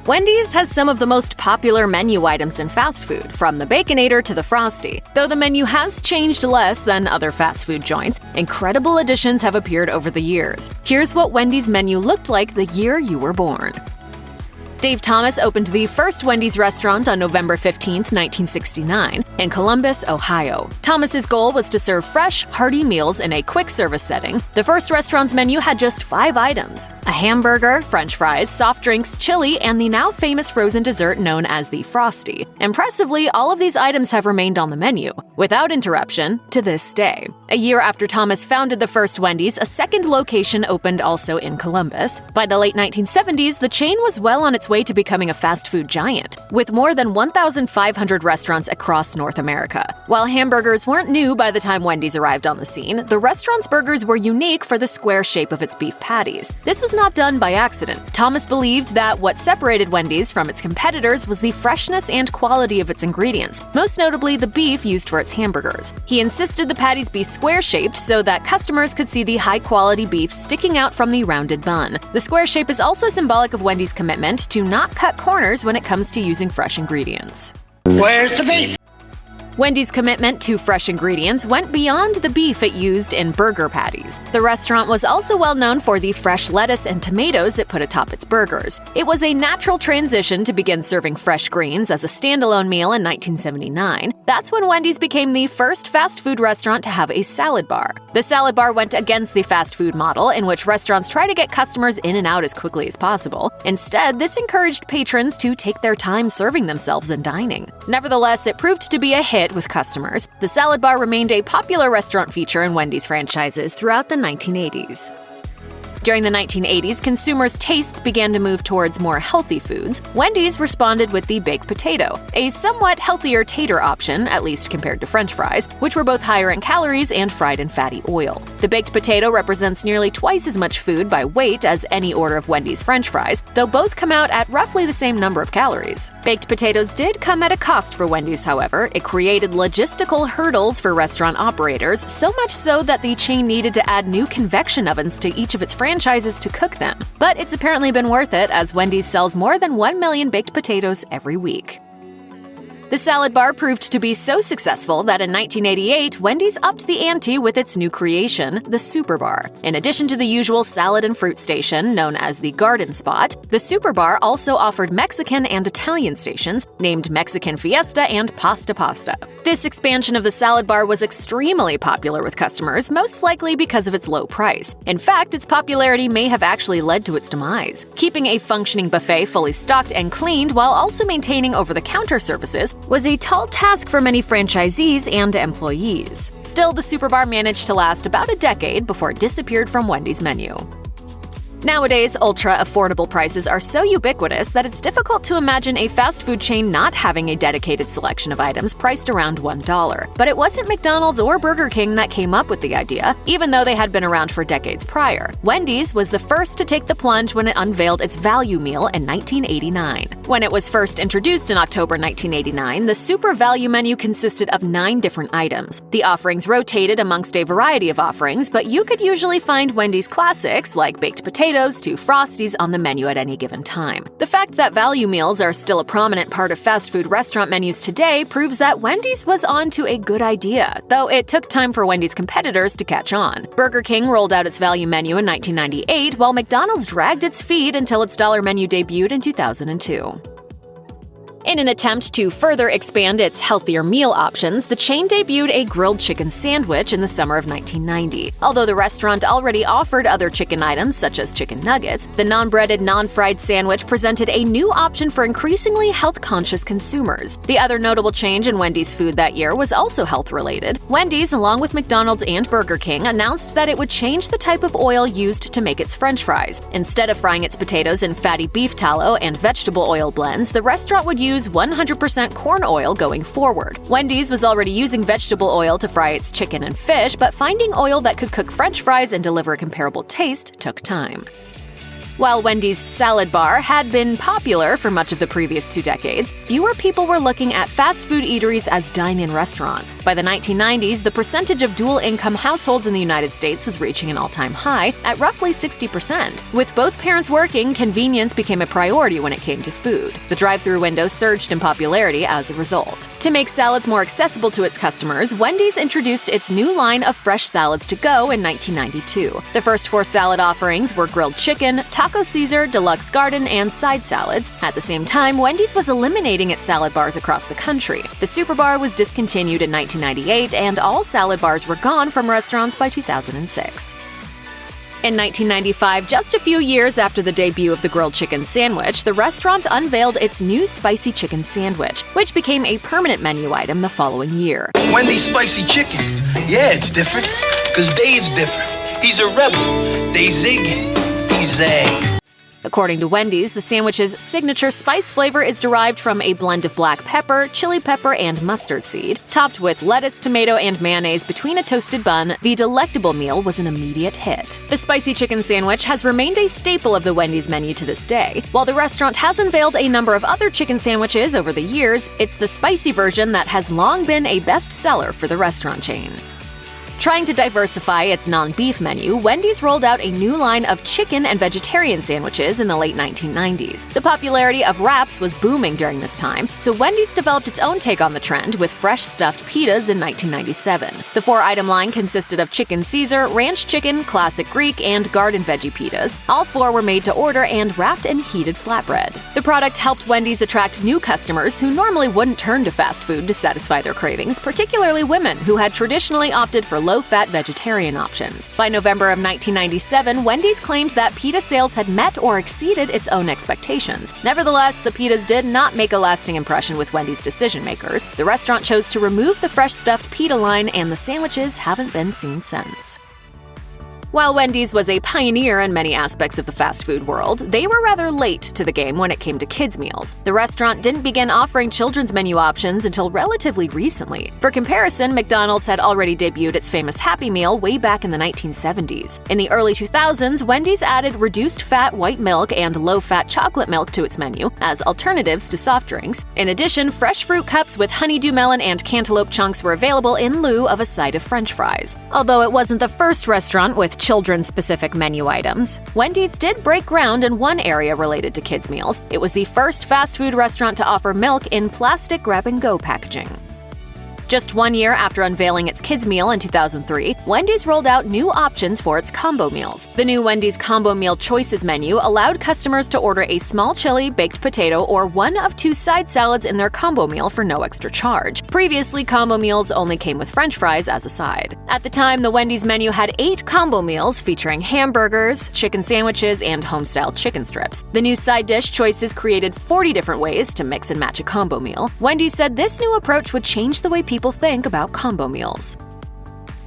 Wendy's has some of the most popular menu items in fast food, from the Baconator to the Frosty. Though the menu has changed less than other fast food joints, incredible additions have appeared over the years. Here's what Wendy's menu looked like the year you were born. Dave Thomas opened the first Wendy's restaurant on November 15, 1969, in Columbus, Ohio. Thomas's goal was to serve fresh, hearty meals in a quick-service setting. The first restaurant's menu had just 5 items: a hamburger, french fries, soft drinks, chili, and the now famous frozen dessert known as the Frosty. Impressively, all of these items have remained on the menu, without interruption, to this day. A year after Thomas founded the first Wendy's, a second location opened also in Columbus. By the late 1970s, the chain was well on its way to becoming a fast food giant, with more than 1,500 restaurants across North America. While hamburgers weren't new by the time Wendy's arrived on the scene, the restaurant's burgers were unique for the square shape of its beef patties. This was not done by accident. Thomas believed that what separated Wendy's from its competitors was the freshness and quality of its ingredients, most notably the beef used for its hamburgers. He insisted the patties be square-shaped so that customers could see the high-quality beef sticking out from the rounded bun. The square shape is also symbolic of Wendy's commitment to not cut corners when it comes to using fresh ingredients. Where's the beef? Wendy's commitment to fresh ingredients went beyond the beef it used in burger patties. The restaurant was also well known for the fresh lettuce and tomatoes it put atop its burgers. It was a natural transition to begin serving fresh greens as a standalone meal in 1979. That's when Wendy's became the first fast food restaurant to have a salad bar. The salad bar went against the fast food model, in which restaurants try to get customers in and out as quickly as possible. Instead, this encouraged patrons to take their time serving themselves and dining. Nevertheless, it proved to be a hit with customers. The salad bar remained a popular restaurant feature in Wendy's franchises throughout the 1980s. During the 1980s, consumers' tastes began to move towards more healthy foods. Wendy's responded with the baked potato, a somewhat healthier tater option, at least compared to french fries, which were both higher in calories and fried in fatty oil. The baked potato represents nearly twice as much food by weight as any order of Wendy's french fries, though both come out at roughly the same number of calories. Baked potatoes did come at a cost for Wendy's, however. It created logistical hurdles for restaurant operators, so much so that the chain needed to add new convection ovens to each of its franchises to cook them. But it's apparently been worth it, as Wendy's sells more than 1 million baked potatoes every week. The salad bar proved to be so successful that in 1988, Wendy's upped the ante with its new creation, the Superbar. In addition to the usual salad and fruit station, known as the Garden Spot, the Superbar also offered Mexican and Italian stations, named Mexican Fiesta and Pasta Pasta. This expansion of the salad bar was extremely popular with customers, most likely because of its low price. In fact, its popularity may have actually led to its demise. Keeping a functioning buffet fully stocked and cleaned while also maintaining over-the-counter services was a tall task for many franchisees and employees. Still, the Superbar managed to last about a decade before it disappeared from Wendy's menu. Nowadays, ultra-affordable prices are so ubiquitous that it's difficult to imagine a fast food chain not having a dedicated selection of items priced around $1. But it wasn't McDonald's or Burger King that came up with the idea, even though they had been around for decades prior. Wendy's was the first to take the plunge when it unveiled its value meal in 1989. When it was first introduced in October 1989, the Super Value menu consisted of 9 different items. The offerings rotated amongst a variety of offerings, but you could usually find Wendy's classics like baked potatoes to Frosties on the menu at any given time. The fact that value meals are still a prominent part of fast food restaurant menus today proves that Wendy's was on to a good idea, though it took time for Wendy's competitors to catch on. Burger King rolled out its value menu in 1998, while McDonald's dragged its feet until its dollar menu debuted in 2002. In an attempt to further expand its healthier meal options, the chain debuted a grilled chicken sandwich in the summer of 1990. Although the restaurant already offered other chicken items such as chicken nuggets, the non-breaded, non-fried sandwich presented a new option for increasingly health-conscious consumers. The other notable change in Wendy's food that year was also health-related. Wendy's, along with McDonald's and Burger King, announced that it would change the type of oil used to make its french fries. Instead of frying its potatoes in fatty beef tallow and vegetable oil blends, the restaurant would use 100% corn oil going forward. Wendy's was already using vegetable oil to fry its chicken and fish, but finding oil that could cook french fries and deliver a comparable taste took time. While Wendy's salad bar had been popular for much of the previous 2 decades, fewer people were looking at fast food eateries as dine-in restaurants. By the 1990s, the percentage of dual-income households in the United States was reaching an all-time high at roughly 60%. With both parents working, convenience became a priority when it came to food. The drive-thru window surged in popularity as a result. To make salads more accessible to its customers, Wendy's introduced its new line of fresh salads to go in 1992. The first 4 salad offerings were grilled chicken, taco Caesar, deluxe garden, and side salads. At the same time, Wendy's was eliminating its salad bars across the country. The Superbar was discontinued in 1998, and all salad bars were gone from restaurants by 2006. In 1995, just a few years after the debut of the grilled chicken sandwich, the restaurant unveiled its new spicy chicken sandwich, which became a permanent menu item the following year. Wendy's spicy chicken. Yeah, it's different. Because Dave's different. He's a rebel. They zig, he zag. According to Wendy's, the sandwich's signature spice flavor is derived from a blend of black pepper, chili pepper, and mustard seed. Topped with lettuce, tomato, and mayonnaise between a toasted bun, the delectable meal was an immediate hit. The spicy chicken sandwich has remained a staple of the Wendy's menu to this day. While the restaurant has unveiled a number of other chicken sandwiches over the years, it's the spicy version that has long been a bestseller for the restaurant chain. Trying to diversify its non-beef menu, Wendy's rolled out a new line of chicken and vegetarian sandwiches in the late 1990s. The popularity of wraps was booming during this time, so Wendy's developed its own take on the trend with fresh stuffed pitas in 1997. The 4-item line consisted of chicken Caesar, ranch chicken, classic Greek, and garden veggie pitas. All 4 were made to order and wrapped in heated flatbread. The product helped Wendy's attract new customers who normally wouldn't turn to fast food to satisfy their cravings, particularly women who had traditionally opted for low-fat vegetarian options. By November of 1997, Wendy's claimed that pita sales had met or exceeded its own expectations. Nevertheless, the pitas did not make a lasting impression with Wendy's decision-makers. The restaurant chose to remove the fresh stuffed pita line, and the sandwiches haven't been seen since. While Wendy's was a pioneer in many aspects of the fast food world, they were rather late to the game when it came to kids' meals. The restaurant didn't begin offering children's menu options until relatively recently. For comparison, McDonald's had already debuted its famous Happy Meal way back in the 1970s. In the early 2000s, Wendy's added reduced-fat white milk and low-fat chocolate milk to its menu as alternatives to soft drinks. In addition, fresh fruit cups with honeydew melon and cantaloupe chunks were available in lieu of a side of French fries. Although it wasn't the first restaurant with children-specific menu items, Wendy's did break ground in one area related to kids' meals. It was the first fast food restaurant to offer milk in plastic grab-and-go packaging. Just 1 year after unveiling its kids' meal in 2003, Wendy's rolled out new options for its combo meals. The new Wendy's Combo Meal Choices menu allowed customers to order a small chili, baked potato, or 1 of 2 side salads in their combo meal for no extra charge. Previously, combo meals only came with French fries as a side. At the time, the Wendy's menu had 8 combo meals featuring hamburgers, chicken sandwiches, and home-style chicken strips. The new side dish choices created 40 different ways to mix and match a combo meal. Wendy's said this new approach would change the way people think about combo meals.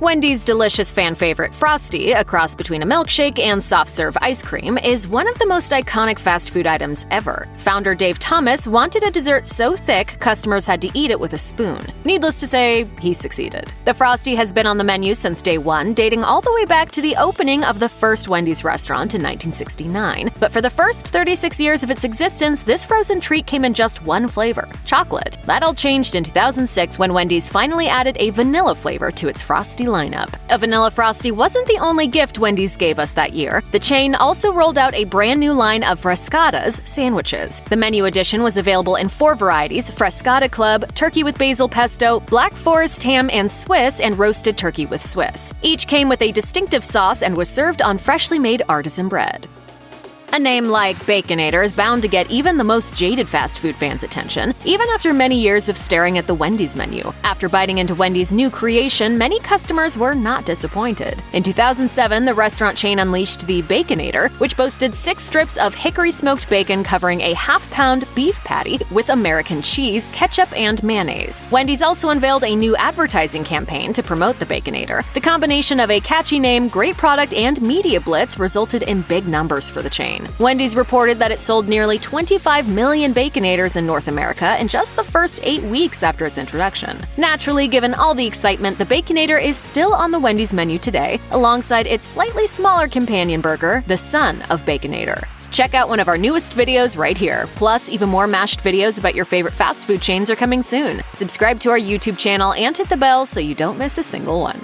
Wendy's delicious fan favorite Frosty, a cross between a milkshake and soft-serve ice cream, is one of the most iconic fast food items ever. Founder Dave Thomas wanted a dessert so thick customers had to eat it with a spoon. Needless to say, he succeeded. The Frosty has been on the menu since day one, dating all the way back to the opening of the first Wendy's restaurant in 1969. But for the first 36 years of its existence, this frozen treat came in just one flavor: chocolate. That all changed in 2006 when Wendy's finally added a vanilla flavor to its Frosty lineup. A vanilla Frosty wasn't the only gift Wendy's gave us that year. The chain also rolled out a brand new line of Frescatas sandwiches. The menu edition was available in 4 varieties: Frescata Club, turkey with basil pesto, black forest ham and Swiss, and roasted turkey with Swiss. Each came with a distinctive sauce and was served on freshly made artisan bread. A name like Baconator is bound to get even the most jaded fast food fans' attention, even after many years of staring at the Wendy's menu. After biting into Wendy's new creation, many customers were not disappointed. In 2007, the restaurant chain unleashed the Baconator, which boasted 6 strips of hickory-smoked bacon covering a half-pound beef patty with American cheese, ketchup, and mayonnaise. Wendy's also unveiled a new advertising campaign to promote the Baconator. The combination of a catchy name, great product, and media blitz resulted in big numbers for the chain. Wendy's reported that it sold nearly 25 million Baconators in North America in just the first 8 weeks after its introduction. Naturally, given all the excitement, the Baconator is still on the Wendy's menu today, alongside its slightly smaller companion burger, the Son of Baconator. Check out one of our newest videos right here. Plus, even more mashed videos about your favorite fast food chains are coming soon. Subscribe to our YouTube channel and hit the bell so you don't miss a single one.